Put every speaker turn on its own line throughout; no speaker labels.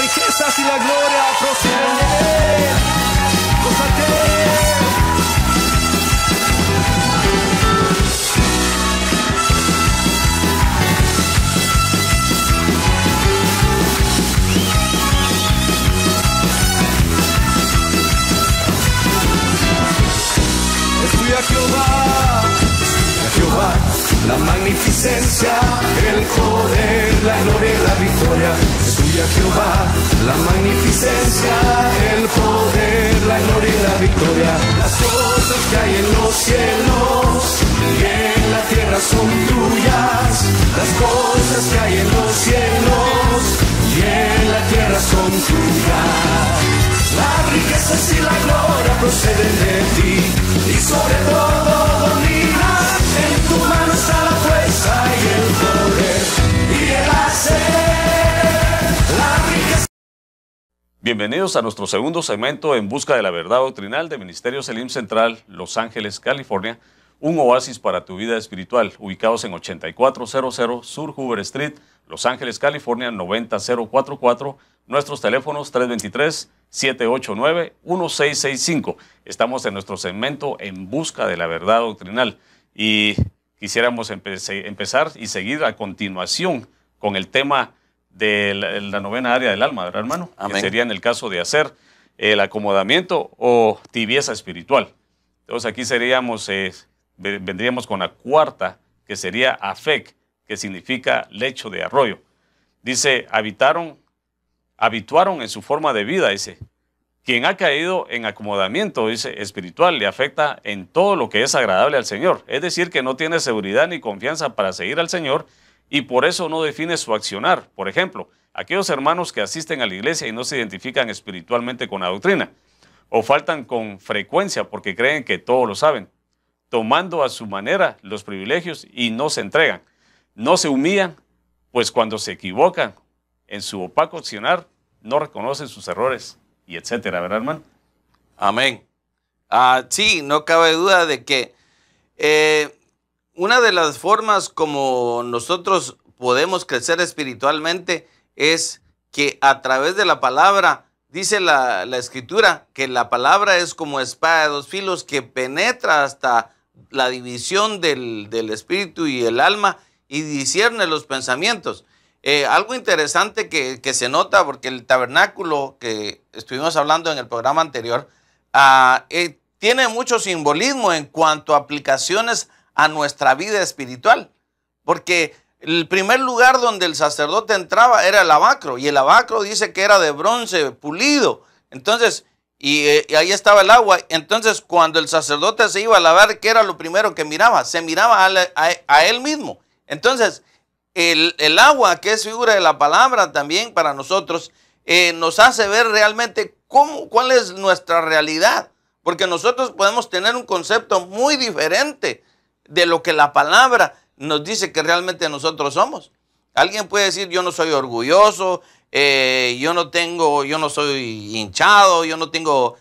riquezas y la gloria proceden de Él. Gózate. Jehová, la magnificencia, el poder, la gloria y la victoria. Es tuya Jehová, la magnificencia, el poder, la gloria y la victoria. Las cosas que hay en los cielos y en la tierra son tuyas. Las cosas que hay en los cielos y en la tierra son tuyas. Las riquezas y la gloria proceden de ti, y sobre todo dominas. En tu mano está la fuerza y el poder y el hacer. La riqueza.
Bienvenidos a nuestro segundo segmento en busca de la verdad doctrinal de Ministerio Selim Central, Los Ángeles, California. Un oasis para tu vida espiritual, ubicados en 8400 Sur Hoover Street, Los Ángeles, California, 90044. Nuestros teléfonos 323-789-1665. Estamos en nuestro segmento En Busca de la Verdad Doctrinal y quisiéramos empezar y seguir a continuación con el tema de la novena área del alma, ¿verdad, hermano?
Amén.
Que sería en el caso de hacer el acomodamiento o tibieza espiritual. Entonces aquí vendríamos con la cuarta, que sería Afek, que significa lecho de arroyo. Dice, habituaron en su forma de vida, dice. Quien ha caído en acomodamiento, dice, espiritual, le afecta en todo lo que es agradable al Señor. Es decir, que no tiene seguridad ni confianza para seguir al Señor y por eso no define su accionar. Por ejemplo, aquellos hermanos que asisten a la iglesia y no se identifican espiritualmente con la doctrina, o faltan con frecuencia porque creen que todo lo saben, tomando a su manera los privilegios y no se entregan. No se humillan, pues cuando se equivocan en su opaco accionar, no reconocen sus errores, y etcétera, ¿verdad, hermano?
Amén. Sí, no cabe duda de que una de las formas como nosotros podemos crecer espiritualmente es que a través de la palabra, dice la Escritura, que la palabra es como espada de dos filos que penetra hasta la división del espíritu y el alma y discierne los pensamientos. Algo interesante que se nota, porque el tabernáculo que estuvimos hablando en el programa anterior, tiene mucho simbolismo en cuanto a aplicaciones a nuestra vida espiritual. Porque el primer lugar donde el sacerdote entraba era el lavacro, y el lavacro dice que era de bronce pulido. Entonces, y ahí estaba el agua. Entonces, cuando el sacerdote se iba a lavar, ¿qué era lo primero que miraba? Se miraba a él mismo. Entonces, el agua, que es figura de la palabra también para nosotros, nos hace ver realmente cuál es nuestra realidad. Porque nosotros podemos tener un concepto muy diferente de lo que la palabra nos dice que realmente nosotros somos. Alguien puede decir, yo no soy orgulloso, yo no soy hinchado, yo no tengo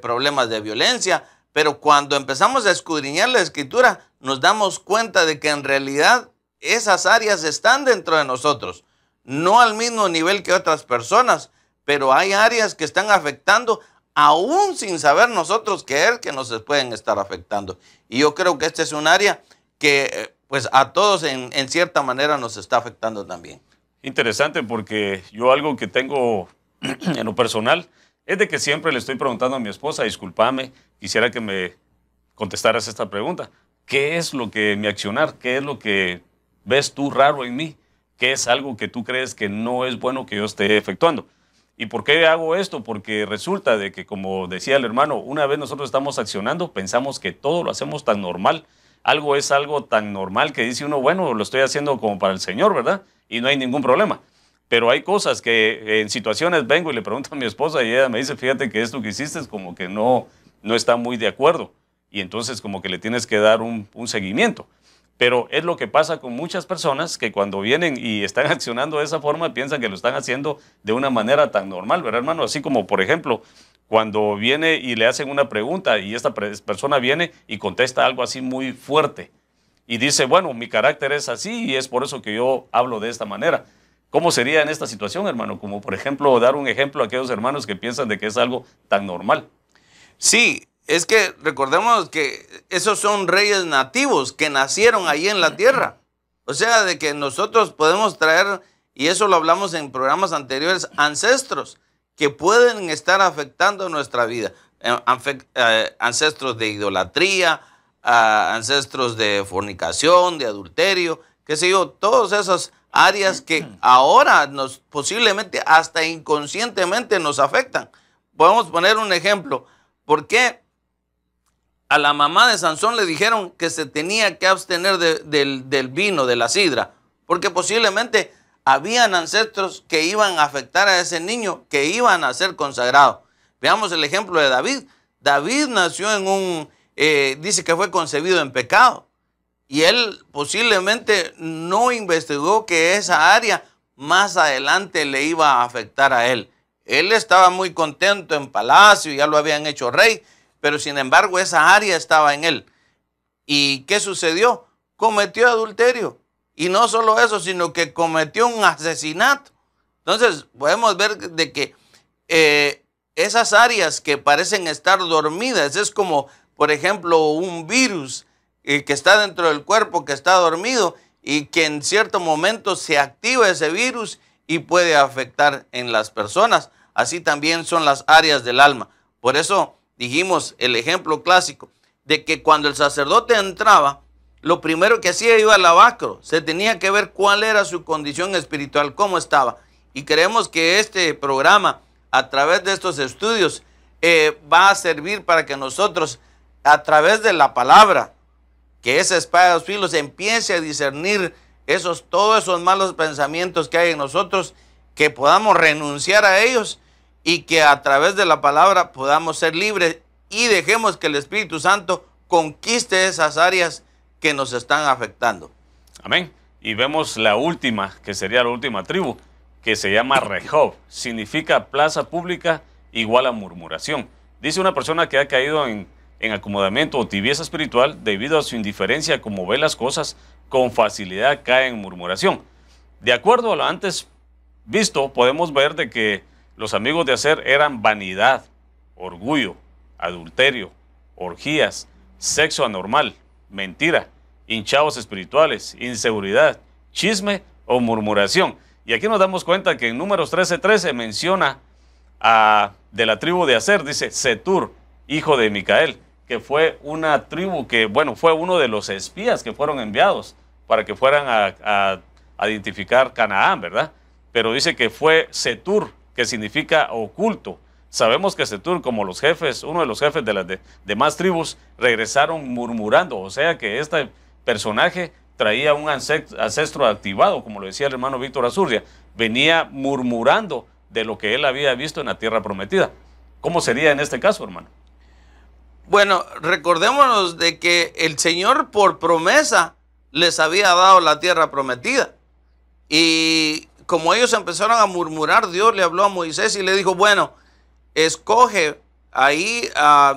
problemas de violencia. Pero cuando empezamos a escudriñar la Escritura, nos damos cuenta de que en realidad esas áreas están dentro de nosotros, no al mismo nivel que otras personas, pero hay áreas que están afectando aún sin saber nosotros que nos pueden estar afectando. Y yo creo que este es un área que pues a todos en cierta manera nos está afectando también.
Interesante, porque yo algo que tengo en lo personal es de que siempre le estoy preguntando a mi esposa, discúlpame, quisiera que me contestaras esta pregunta. ¿Qué es lo que mi accionar? ¿Qué es lo que ves tú raro en mí? ¿Qué es algo que tú crees que no es bueno que yo esté efectuando? ¿Y por qué hago esto? Porque resulta de que, como decía el hermano, una vez nosotros estamos accionando, pensamos que todo lo hacemos tan normal. Algo es algo tan normal que dice uno, bueno, lo estoy haciendo como para el Señor, ¿verdad? Y no hay ningún problema. Pero hay cosas que en situaciones vengo y le pregunto a mi esposa y ella me dice, fíjate que esto que hiciste es como que no está muy de acuerdo. Y entonces como que le tienes que dar un seguimiento. Pero es lo que pasa con muchas personas que cuando vienen y están accionando de esa forma piensan que lo están haciendo de una manera tan normal, ¿verdad, hermano? Así como, por ejemplo, cuando viene y le hacen una pregunta y esta persona viene y contesta algo así muy fuerte y dice, bueno, mi carácter es así y es por eso que yo hablo de esta manera. ¿Cómo sería en esta situación, hermano? Como por ejemplo, dar un ejemplo a aquellos hermanos que piensan de que es algo tan normal.
Sí, es que recordemos que esos son reyes nativos que nacieron ahí en la tierra. O sea, de que nosotros podemos traer, y eso lo hablamos en programas anteriores, ancestros que pueden estar afectando nuestra vida. Ancestros de idolatría, ancestros de fornicación, de adulterio, qué sé yo, todas esas áreas que ahora posiblemente hasta inconscientemente nos afectan. Podemos poner un ejemplo. ¿Por qué a la mamá de Sansón le dijeron que se tenía que abstener del vino, de la sidra? Porque posiblemente habían ancestros que iban a afectar a ese niño, que iban a ser consagrados. Veamos el ejemplo de David. David nació dice que fue concebido en pecado. Y él posiblemente no investigó que esa área más adelante le iba a afectar a él. Él estaba muy contento en palacio, ya lo habían hecho rey, pero sin embargo esa área estaba en él. ¿Y qué sucedió? Cometió adulterio. Y no solo eso, sino que cometió un asesinato. Entonces podemos ver de que esas áreas que parecen estar dormidas, es como por ejemplo un virus que está dentro del cuerpo, que está dormido y que en cierto momento se activa ese virus y puede afectar en las personas. Así también son las áreas del alma. Por eso dijimos el ejemplo clásico de que cuando el sacerdote entraba, lo primero que hacía iba al lavacro. Se tenía que ver cuál era su condición espiritual, cómo estaba. Y creemos que este programa, a través de estos estudios, va a servir para que nosotros, a través de la palabra, que esa espada de dos filos empiece a discernir todos esos malos pensamientos que hay en nosotros, que podamos renunciar a ellos y que a través de la palabra podamos ser libres y dejemos que el Espíritu Santo conquiste esas áreas que nos están afectando.
Amén. Y vemos la última, que sería la última tribu, que se llama Rehob. Significa plaza pública igual a murmuración. Dice una persona que ha caído en acomodamiento o tibieza espiritual debido a su indiferencia, como ve las cosas, con facilidad cae en murmuración. De acuerdo a lo antes visto, podemos ver de que los amigos de Aser eran vanidad, orgullo, adulterio, orgías, sexo anormal, mentira, hinchados espirituales, inseguridad, chisme o murmuración. Y aquí nos damos cuenta que en Números 13:13 menciona de la tribu de Aser, dice Setur, hijo de Micael, que fue una tribu que, bueno, fue uno de los espías que fueron enviados para que fueran a identificar Canaán, ¿verdad? Pero dice que fue Setur, que significa oculto. Sabemos que Setur, como los jefes, uno de los jefes de las demás tribus, regresaron murmurando, o sea que este personaje traía un ancestro activado, como lo decía el hermano Víctor Azurdia, venía murmurando de lo que él había visto en la tierra prometida. ¿Cómo sería en este caso, hermano?
Bueno, recordémonos de que el Señor por promesa les había dado la tierra prometida. Y como ellos empezaron a murmurar, Dios le habló a Moisés y le dijo, bueno, escoge ahí a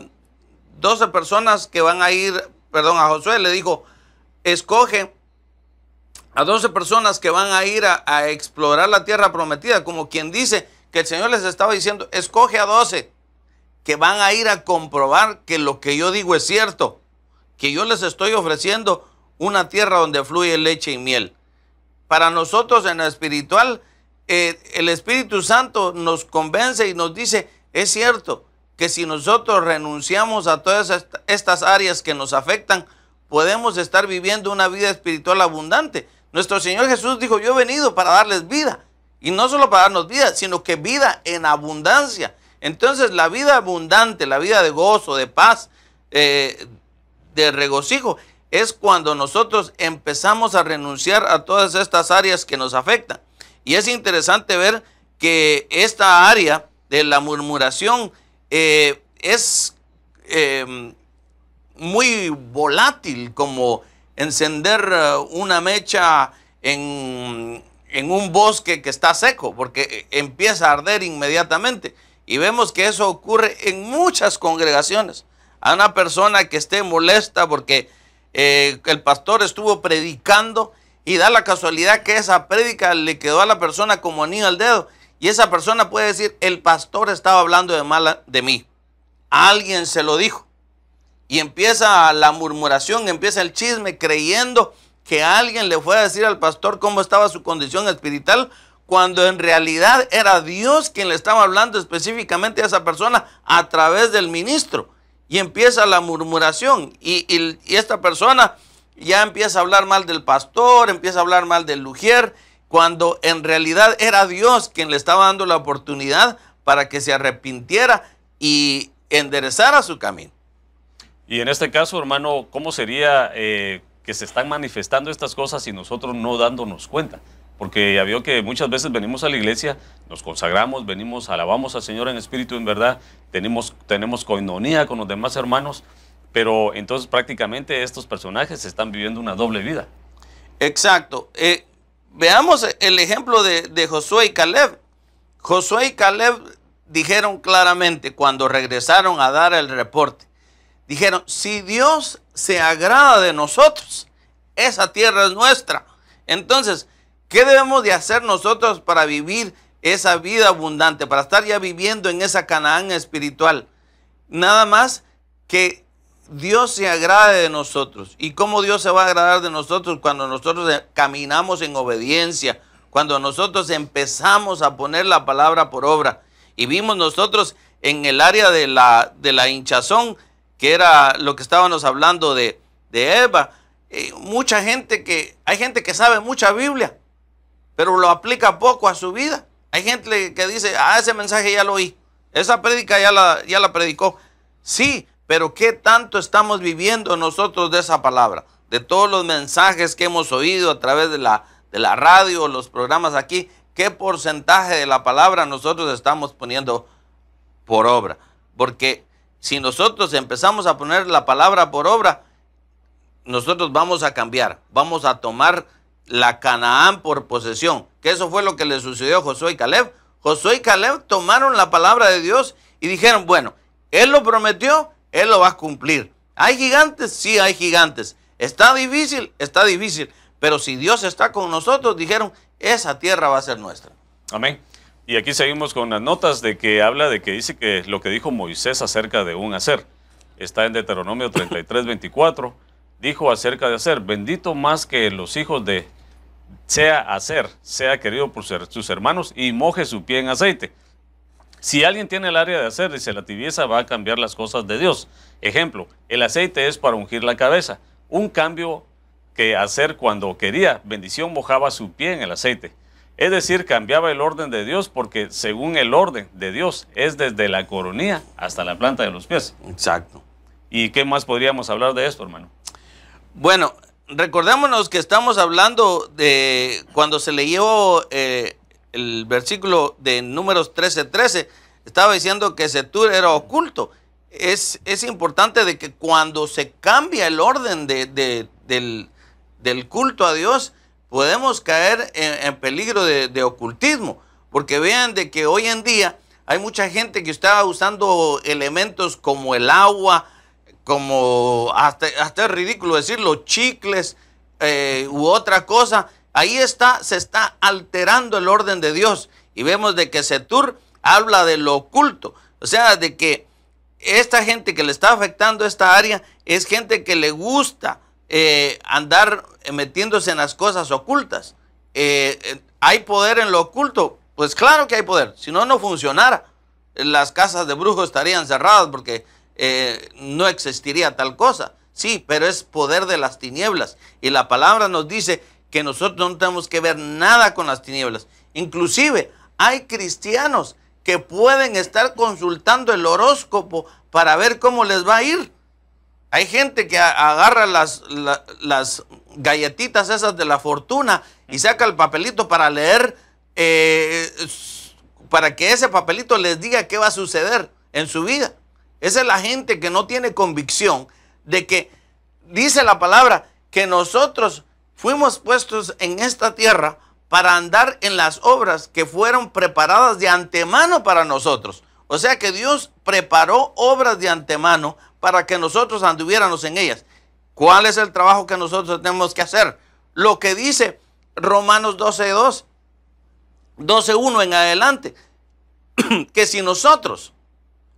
12 personas que van a ir, a Josué le dijo, escoge a 12 personas que van a ir a explorar la tierra prometida, como quien dice que el Señor les estaba diciendo, escoge a 12 que van a ir a comprobar que lo que yo digo es cierto, que yo les estoy ofreciendo una tierra donde fluye leche y miel. Para nosotros en lo espiritual, el Espíritu Santo nos convence y nos dice, es cierto que si nosotros renunciamos a todas estas áreas que nos afectan, podemos estar viviendo una vida espiritual abundante. Nuestro Señor Jesús dijo, yo he venido para darles vida, y no solo para darnos vida, sino que vida en abundancia. Entonces la vida abundante, la vida de gozo, de paz, de regocijo, es cuando nosotros empezamos a renunciar a todas estas áreas que nos afectan. Y es interesante ver que esta área de la murmuración es muy volátil, como encender una mecha en un bosque que está seco, porque empieza a arder inmediatamente. Y vemos que eso ocurre en muchas congregaciones. A una persona que esté molesta porque el pastor estuvo predicando y da la casualidad que esa prédica le quedó a la persona como anillo al dedo, y esa persona puede decir, el pastor estaba hablando de mal de mí, alguien se lo dijo, y empieza la murmuración, empieza el chisme, creyendo que alguien le fue a decir al pastor cómo estaba su condición espiritual, cuando en realidad era Dios quien le estaba hablando específicamente a esa persona a través del ministro. Y empieza la murmuración, y esta persona ya empieza a hablar mal del pastor, empieza a hablar mal del ujier, cuando en realidad era Dios quien le estaba dando la oportunidad para que se arrepintiera y enderezara su camino.
Y en este caso, hermano, ¿cómo sería que se están manifestando estas cosas y nosotros no dándonos cuenta? Porque ya vio que muchas veces venimos a la iglesia, nos consagramos, venimos, alabamos al Señor en espíritu, en verdad, tenemos coinonía con los demás hermanos, pero entonces prácticamente estos personajes están viviendo una doble vida.
Exacto. Veamos el ejemplo de Josué y Caleb. Josué y Caleb dijeron claramente cuando regresaron a dar el reporte, dijeron, si Dios se agrada de nosotros, esa tierra es nuestra. Entonces, ¿qué debemos de hacer nosotros para vivir esa vida abundante, para estar ya viviendo en esa Canaán espiritual? Nada más que Dios se agrade de nosotros. ¿Y cómo Dios se va a agradar de nosotros? Cuando nosotros caminamos en obediencia, cuando nosotros empezamos a poner la palabra por obra. Y vimos nosotros en el área de la hinchazón, que era lo que estábamos hablando de Eva, hay gente que sabe mucha Biblia, pero lo aplica poco a su vida. Hay gente que dice, ese mensaje ya lo oí, esa prédica ya la predicó. Sí, pero ¿qué tanto estamos viviendo nosotros de esa palabra? De todos los mensajes que hemos oído a través de la radio, los programas aquí, ¿qué porcentaje de la palabra nosotros estamos poniendo por obra? Porque si nosotros empezamos a poner la palabra por obra, nosotros vamos a cambiar, vamos a tomar la Canaán por posesión, que eso fue lo que le sucedió a Josué y Caleb. Josué y Caleb tomaron la palabra de Dios y dijeron, bueno, Él lo prometió, Él lo va a cumplir. ¿Hay gigantes? Sí, hay gigantes. ¿Está difícil? Está difícil. Pero si Dios está con nosotros, dijeron, esa tierra va a ser nuestra.
Amén. Y aquí seguimos con las notas de que habla de que dice que lo que dijo Moisés acerca de un hacer. Está en Deuteronomio 33:24. Dijo acerca de hacer, bendito más que los hijos de sea querido por sus hermanos y moje su pie en aceite. Si alguien tiene el área de hacer, dice la tibieza, va a cambiar las cosas de Dios. Ejemplo, el aceite es para ungir la cabeza. Un cambio que hacer cuando quería bendición mojaba su pie en el aceite. Es decir, cambiaba el orden de Dios porque según el orden de Dios es desde la coronilla hasta la planta de los pies.
Exacto.
¿Y qué más podríamos hablar de esto, hermano?
Bueno, recordémonos que estamos hablando de cuando se leyó el versículo de Números 13:13, estaba diciendo que Setur era oculto. Es importante de que cuando se cambia el orden del culto a Dios, podemos caer en peligro de ocultismo, porque vean de que hoy en día hay mucha gente que está usando elementos como el agua, como hasta es ridículo decirlo, chicles u otra cosa. Ahí se está alterando el orden de Dios, y vemos de que Setur habla de lo oculto, o sea, de que esta gente que le está afectando esta área es gente que le gusta andar metiéndose en las cosas ocultas. ¿Hay poder en lo oculto? Pues claro que hay poder, si no, no funcionara. Las casas de brujos estarían cerradas porque no existiría tal cosa. Sí, pero es poder de las tinieblas, y la palabra nos dice que nosotros no tenemos que ver nada con las tinieblas. Inclusive hay cristianos que pueden estar consultando el horóscopo para ver cómo les va a ir. Hay gente que agarra las galletitas esas de la fortuna y saca el papelito para leer, para que ese papelito les diga qué va a suceder en su vida. Esa es la gente que no tiene convicción de que dice la palabra que nosotros fuimos puestos en esta tierra para andar en las obras que fueron preparadas de antemano para nosotros. O sea que Dios preparó obras de antemano para que nosotros anduviéramos en ellas. ¿Cuál es el trabajo que nosotros tenemos que hacer? lo que dice Romanos 12:2, 12:1 en adelante, que si nosotros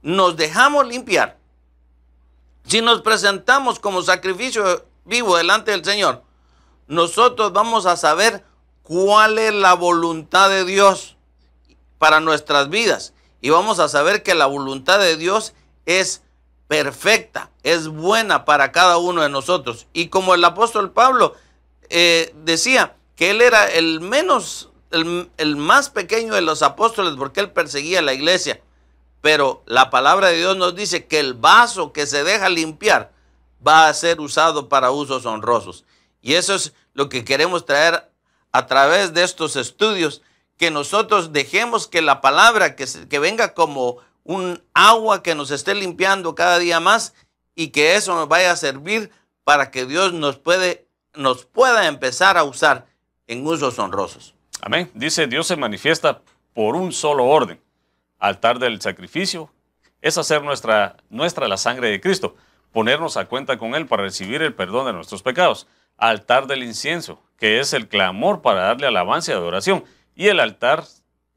nos dejamos limpiar, si nos presentamos como sacrificio vivo delante del Señor, nosotros vamos a saber cuál es la voluntad de Dios para nuestras vidas. Y vamos a saber que la voluntad de Dios es perfecta, es buena para cada uno de nosotros. Y como el apóstol Pablo decía que él era el más pequeño de los apóstoles porque él perseguía a la iglesia. Pero la palabra de Dios nos dice que el vaso que se deja limpiar va a ser usado para usos honrosos. Y eso es lo que queremos traer a través de estos estudios, que nosotros dejemos que la palabra que venga como un agua que nos esté limpiando cada día más, y que eso nos vaya a servir para que Dios nos pueda empezar a usar en usos honrosos.
Amén. Dice, Dios se manifiesta por un solo orden. Altar del sacrificio es hacer nuestra la sangre de Cristo, ponernos a cuenta con Él para recibir el perdón de nuestros pecados. Altar del incienso, que es el clamor para darle alabanza y adoración. Y el altar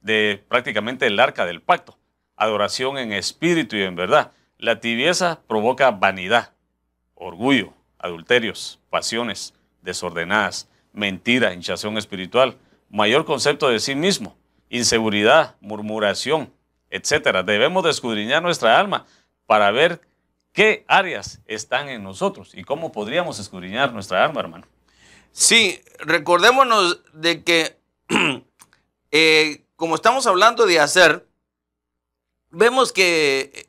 de prácticamente el arca del pacto, adoración en espíritu y en verdad. La tibieza provoca vanidad, orgullo, adulterios, pasiones desordenadas, mentira, hinchazón espiritual, mayor concepto de sí mismo, inseguridad, murmuración, etcétera. Debemos de escudriñar nuestra alma para ver qué áreas están en nosotros y cómo podríamos escudriñar nuestra alma, hermano.
Sí, recordémonos de que como estamos hablando de hacer, vemos que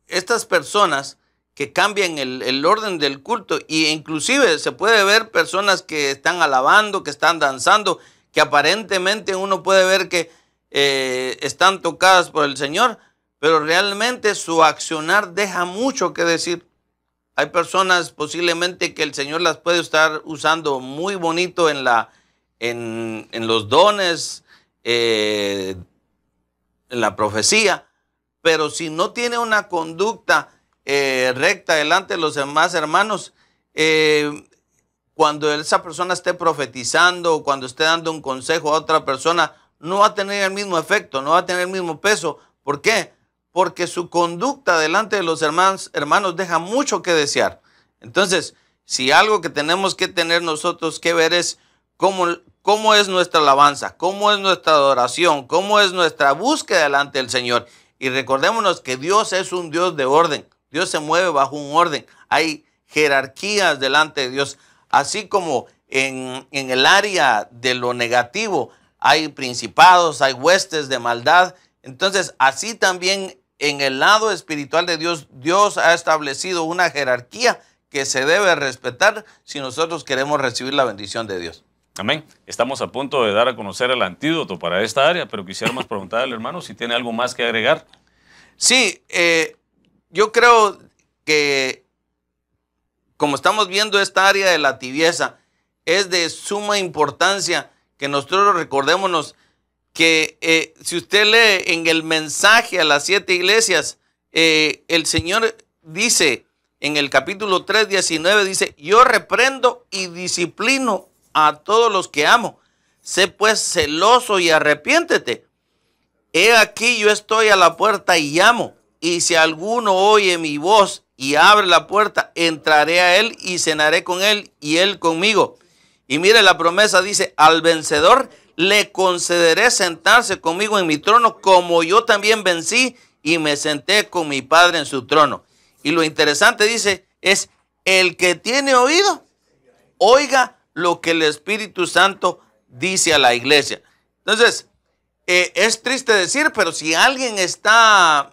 estas personas que cambian el orden del culto, e inclusive se puede ver personas que están alabando, que están danzando, que aparentemente uno puede ver que están tocadas por el Señor, pero realmente su accionar deja mucho que decir. Hay personas posiblemente que el Señor las puede estar usando muy bonito en los dones, en la profecía, pero si no tiene una conducta recta delante de los demás hermanos, cuando esa persona esté profetizando o cuando esté dando un consejo a otra persona, no va a tener el mismo efecto, no va a tener el mismo peso. ¿Por qué? Porque su conducta delante de los hermanos deja mucho que desear. Entonces, si algo que tenemos que tener nosotros que ver es cómo es nuestra alabanza, cómo es nuestra adoración, cómo es nuestra búsqueda delante del Señor. Y recordémonos que Dios es un Dios de orden. Dios se mueve bajo un orden. Hay jerarquías delante de Dios. Así como en el área de lo negativo hay principados, hay huestes de maldad. Entonces, así también en el lado espiritual de Dios, Dios ha establecido una jerarquía que se debe respetar si nosotros queremos recibir la bendición de Dios.
Amén. Estamos a punto de dar a conocer el antídoto para esta área, pero quisiéramos preguntarle al hermano si tiene algo más que agregar.
Sí, yo creo que como estamos viendo esta área de la tibieza, es de suma importancia que nosotros recordémonos que si usted lee en el mensaje a las 7 iglesias, el Señor dice en el capítulo 3:19, dice, yo reprendo y disciplino a todos los que amo. Sé pues celoso y arrepiéntete. He aquí yo estoy a la puerta y llamo, y si alguno oye mi voz y abre la puerta, entraré a él y cenaré con él y él conmigo. Y mire la promesa, dice, al vencedor le concederé sentarse conmigo en mi trono, como yo también vencí y me senté con mi Padre en su trono. Y lo interesante dice, es el que tiene oído, oiga lo que el Espíritu Santo dice a la iglesia. Entonces, es triste decir, pero si alguien está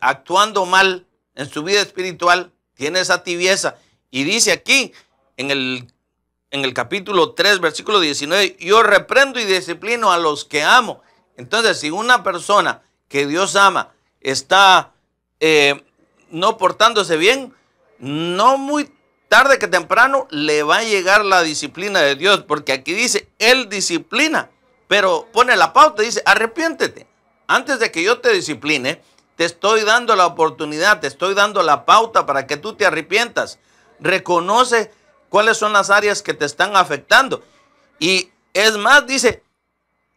actuando mal en su vida espiritual, tiene esa tibieza, y dice aquí en el capítulo 3, versículo 19, yo reprendo y disciplino a los que amo. Entonces, si una persona que Dios ama está no portándose bien, no muy tarde que temprano le va a llegar la disciplina de Dios, porque aquí dice, Él disciplina, pero pone la pauta, dice, arrepiéntete. Antes de que yo te discipline, te estoy dando la oportunidad, te estoy dando la pauta para que tú te arrepientas. Reconoce cuáles son las áreas que te están afectando. Y es más, dice,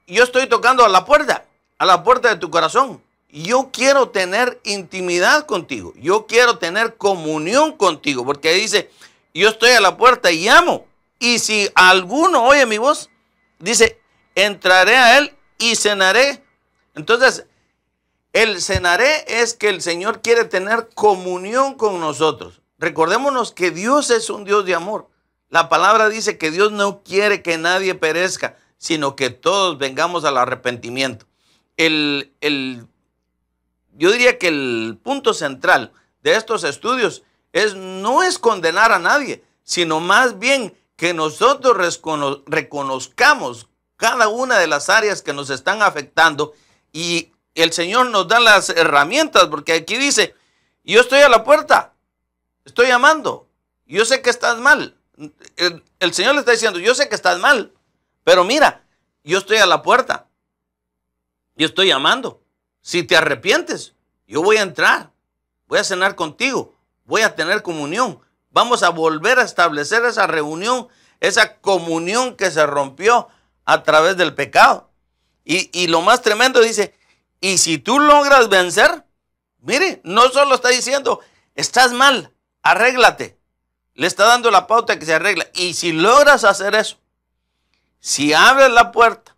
yo estoy tocando a la puerta de tu corazón. Yo quiero tener intimidad contigo. Yo quiero tener comunión contigo. Porque dice, yo estoy a la puerta y llamo. Y si alguno oye mi voz, dice, entraré a él y cenaré. Entonces, el cenaré es que el Señor quiere tener comunión con nosotros. Recordémonos que Dios es un Dios de amor. La palabra dice que Dios no quiere que nadie perezca, sino que todos vengamos al arrepentimiento. Yo diría que el punto central de estos estudios no es condenar a nadie, sino más bien que nosotros reconozcamos cada una de las áreas que nos están afectando, y el Señor nos da las herramientas, porque aquí dice, yo estoy a la puerta, estoy llamando, yo sé que estás mal. El Señor le está diciendo, yo sé que estás mal, pero mira, yo estoy a la puerta, yo estoy llamando. Si te arrepientes, yo voy a entrar, voy a cenar contigo, voy a tener comunión. Vamos a volver a establecer esa reunión, esa comunión que se rompió a través del pecado. Y lo más tremendo dice, y si tú logras vencer, mire, no solo está diciendo, estás mal, arréglate. Le está dando la pauta que se arregla. Y si logras hacer eso, si abres la puerta,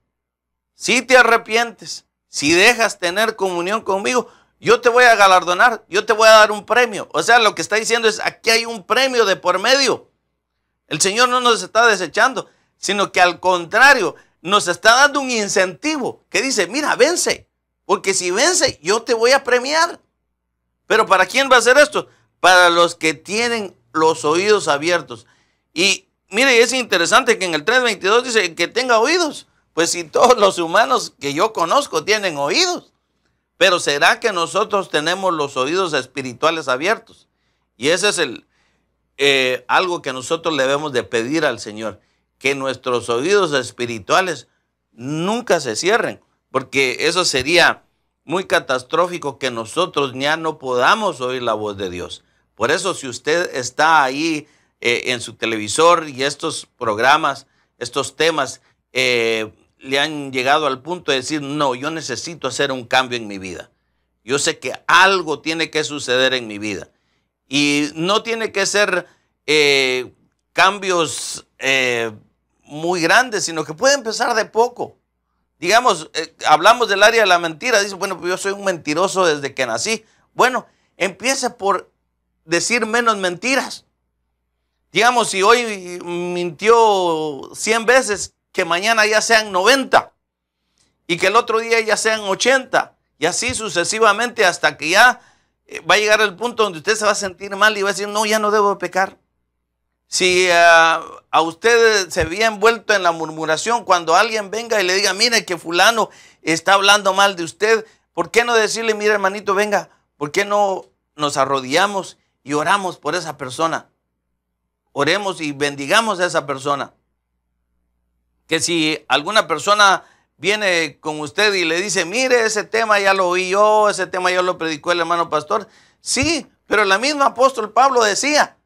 si te arrepientes, si dejas tener comunión conmigo, yo te voy a galardonar, yo te voy a dar un premio. O sea, lo que está diciendo es, aquí hay un premio de por medio. El Señor no nos está desechando, sino que al contrario, nos está dando un incentivo que dice, mira, vence, porque si vence, yo te voy a premiar. Pero ¿para quién va a hacer esto? Para los que tienen los oídos abiertos. Y mire, es interesante que en el 3:22 dice que tenga oídos. Pues si todos los humanos que yo conozco tienen oídos. Pero ¿será que nosotros tenemos los oídos espirituales abiertos? Y ese es algo que nosotros le debemos de pedir al Señor, que nuestros oídos espirituales nunca se cierren, porque eso sería muy catastrófico, que nosotros ya no podamos oír la voz de Dios. Por eso, si usted está ahí en su televisor y estos programas, estos temas, le han llegado al punto de decir, no, yo necesito hacer un cambio en mi vida. Yo sé que algo tiene que suceder en mi vida. Y no tiene que ser cambios muy grandes, sino que puede empezar de poco. Digamos, hablamos del área de la mentira. Dice, bueno, pues yo soy un mentiroso desde que nací. Bueno, empiece por decir menos mentiras. Digamos, si hoy mintió 100 veces, que mañana ya sean 90 y que el otro día ya sean 80 y así sucesivamente, hasta que ya va a llegar el punto donde usted se va a sentir mal y va a decir, no, ya no debo pecar. Si a usted se había envuelto en la murmuración, cuando alguien venga y le diga, mire que fulano está hablando mal de usted, ¿por qué no decirle, mire hermanito, venga, ¿por qué no nos arrodillamos y oramos por esa persona? Oremos y bendigamos a esa persona. Que si alguna persona viene con usted y le dice, mire, ese tema ya lo oí yo, ese tema ya lo predicó el hermano pastor. Sí, pero el mismo apóstol Pablo decía,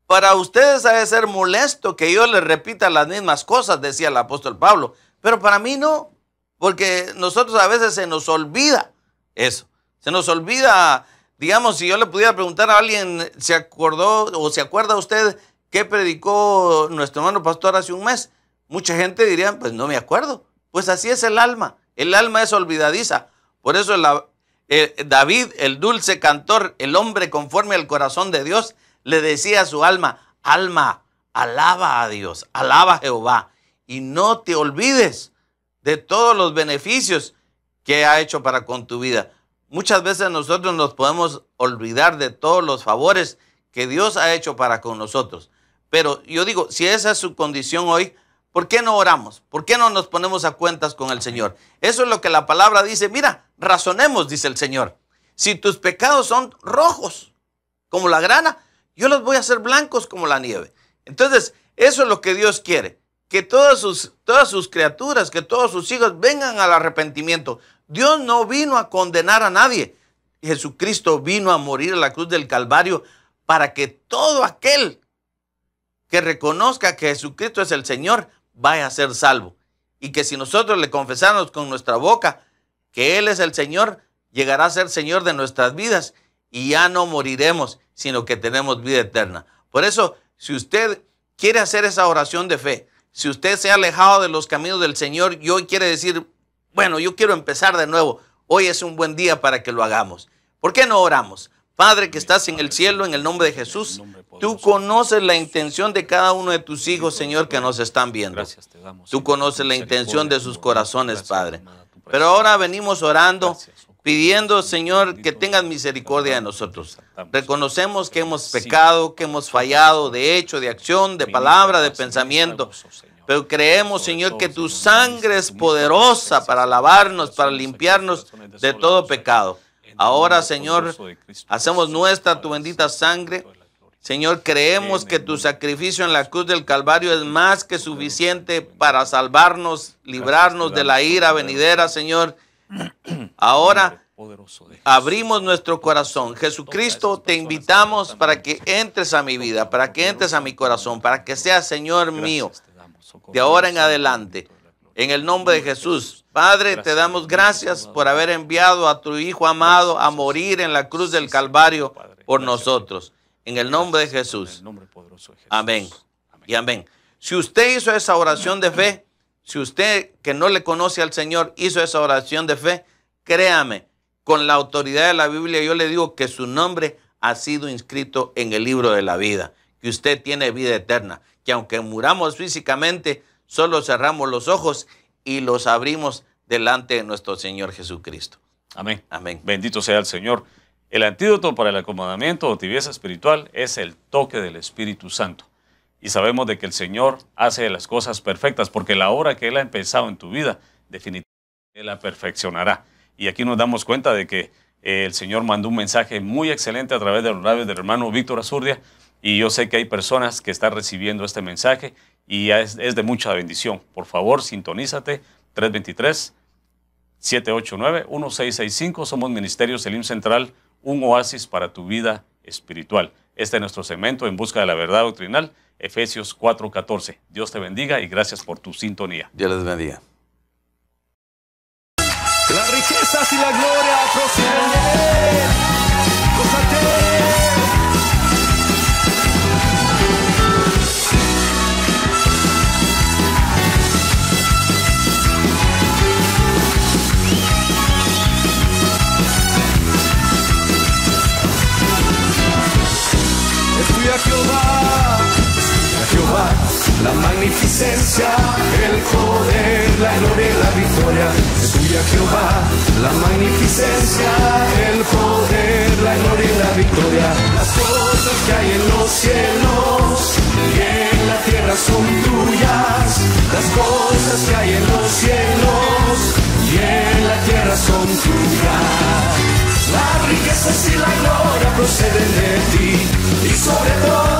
para ustedes ha de ser molesto que yo les repita las mismas cosas, decía el apóstol Pablo, pero para mí no, porque nosotros a veces se nos olvida eso, se nos olvida. Digamos, si yo le pudiera preguntar a alguien, ¿se acordó o se acuerda usted qué predicó nuestro hermano pastor hace un mes? Mucha gente diría, pues no me acuerdo. Pues así es el alma es olvidadiza. Por eso David, el dulce cantor, el hombre conforme al corazón de Dios, le decía a su alma, alma, alaba a Dios, alaba a Jehová, y no te olvides de todos los beneficios que ha hecho para con tu vida. Muchas veces nosotros nos podemos olvidar de todos los favores que Dios ha hecho para con nosotros. Pero yo digo, si esa es su condición hoy, ¿por qué no oramos? ¿Por qué no nos ponemos a cuentas con el Señor? Eso es lo que la palabra dice. Mira, razonemos, dice el Señor. Si tus pecados son rojos como la grana, yo los voy a hacer blancos como la nieve. Entonces, eso es lo que Dios quiere. Que todas sus criaturas, que todos sus hijos vengan al arrepentimiento. Dios no vino a condenar a nadie. Jesucristo vino a morir en la cruz del Calvario para que todo aquel que reconozca que Jesucristo es el Señor, vaya a ser salvo. Y que si nosotros le confesamos con nuestra boca que Él es el Señor, llegará a ser Señor de nuestras vidas y ya no moriremos, sino que tenemos vida eterna. Por eso, si usted quiere hacer esa oración de fe, si usted se ha alejado de los caminos del Señor y hoy quiere decir, bueno, yo quiero empezar de nuevo, hoy es un buen día para que lo hagamos. ¿Por qué no oramos? Padre que estás en el cielo, en el nombre de Jesús, tú conoces la intención de cada uno de tus hijos, Señor, que nos están viendo. Tú conoces la intención de sus corazones, Padre. Pero ahora venimos orando, pidiendo, Señor, que tengas misericordia de nosotros. Reconocemos que hemos pecado, que hemos fallado de hecho, de acción, de palabra, de pensamiento. Pero creemos, Señor, que tu sangre es poderosa para lavarnos, para limpiarnos de todo pecado. Ahora, Señor, hacemos nuestra tu bendita sangre. Señor, creemos que tu sacrificio en la cruz del Calvario es más que suficiente para salvarnos, librarnos de la ira venidera, Señor. Ahora abrimos nuestro corazón. Jesucristo, te invitamos para que entres a mi vida, para que entres a mi corazón, para que seas Señor mío de ahora en adelante. En el nombre de Jesús. Padre, te damos gracias por haber enviado a tu Hijo amado a morir en la cruz del Calvario por nosotros. En el nombre de Jesús. Amén. Y amén. Si usted hizo esa oración de fe, si usted que no le conoce al Señor hizo esa oración de fe, créame, con la autoridad de la Biblia yo le digo que su nombre ha sido inscrito en el libro de la vida, que usted tiene vida eterna, que aunque muramos físicamente, solo cerramos los ojos y los abrimos delante de nuestro Señor Jesucristo.
Amén.
Amén.
Bendito sea el Señor. El antídoto para el acomodamiento o tibieza espiritual es el toque del Espíritu Santo. Y sabemos de que el Señor hace las cosas perfectas, porque la obra que Él ha empezado en tu vida, definitivamente Él la perfeccionará. Y aquí nos damos cuenta de que el Señor mandó un mensaje muy excelente a través de los labios del hermano Víctor Azurdia, y yo sé que hay personas que están recibiendo este mensaje y es de mucha bendición. Por favor, sintonízate, 323-789-1665. Somos Ministerios Elim Central, un oasis para tu vida espiritual. Este es nuestro segmento En Busca de la Verdad Doctrinal, Efesios 4:14. Dios te bendiga y gracias por tu sintonía.
Dios les bendiga.
Las riquezas y la gloria proceden de Él. Gózate. Estudia Jehová, la magnificencia, el poder, la gloria y la victoria. Estudia Jehová, la magnificencia, el poder, la gloria y la victoria. Las cosas que hay en los cielos y en la tierra son tuyas. Las cosas que hay en los cielos y en la tierra son tuyas. Las riquezas y la gloria proceden de ti, y sobre todo